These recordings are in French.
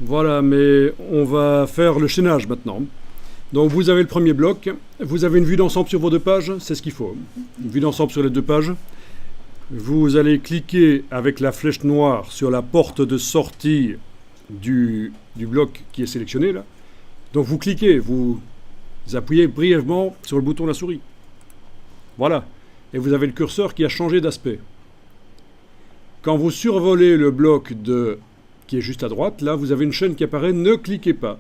Voilà, mais on va faire le chaînage maintenant. Donc vous avez le premier bloc, vous avez une vue d'ensemble sur vos deux pages, c'est ce qu'il faut. Une vue d'ensemble sur les deux pages. Vous allez cliquer avec la flèche noire sur la porte de sortie du bloc qui est sélectionné là. Donc vous cliquez, vous appuyez brièvement sur le bouton de la souris. Voilà. Et vous avez le curseur qui a changé d'aspect. Quand vous survolez le bloc qui est juste à droite, là vous avez une chaîne qui apparaît, ne cliquez pas.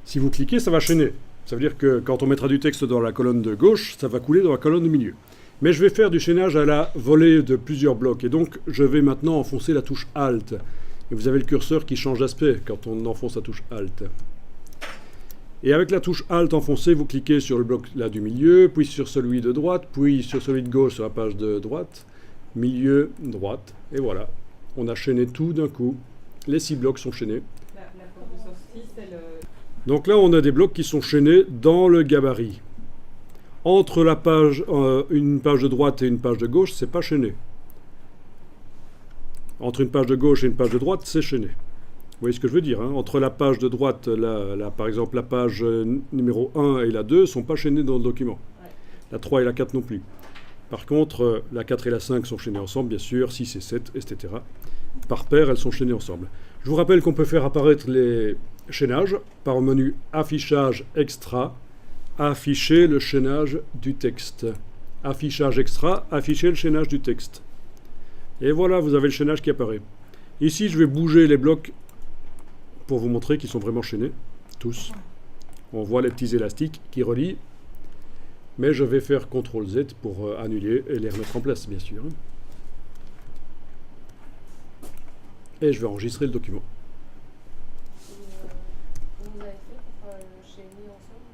Si vous cliquez, ça va chaîner. Ça veut dire que quand on mettra du texte dans la colonne de gauche, ça va couler dans la colonne du milieu. Mais je vais faire du chaînage à la volée de plusieurs blocs. Et donc je vais maintenant enfoncer la touche Alt. Et vous avez le curseur qui change d'aspect quand on enfonce la touche Alt. Et avec la touche Alt enfoncée, vous cliquez sur le bloc là du milieu, puis sur celui de droite, puis sur celui de gauche sur la page de droite, milieu, droite, et voilà. On a chaîné tout d'un coup. Les 6 blocs sont chaînés. La porte de sortie, c'est le... Donc là, on a des blocs qui sont chaînés dans le gabarit. Entre la page, une page de droite et une page de gauche, c'est pas chaîné. Entre une page de gauche et une page de droite, c'est chaîné. Vous voyez ce que je veux dire, hein? Entre la page de droite, par exemple la page numéro 1 et la 2 ne sont pas chaînées dans le document. Ouais. La 3 et la 4 non plus. Par contre, la 4 et la 5 sont chaînées ensemble, bien sûr, 6 et 7, etc. Par paire, elles sont chaînées ensemble. Je vous rappelle qu'on peut faire apparaître les chaînages par le menu Affichage extra, afficher le chaînage du texte. Affichage extra, afficher le chaînage du texte. Et voilà, vous avez le chaînage qui apparaît. Ici, je vais bouger les blocs pour vous montrer qu'ils sont vraiment chaînés, tous. On voit les petits élastiques qui relient. Mais je vais faire CTRL Z pour annuler et les remettre en place, bien sûr. Et je vais enregistrer le document. Comment vous avez fait pour chaîner ensemble?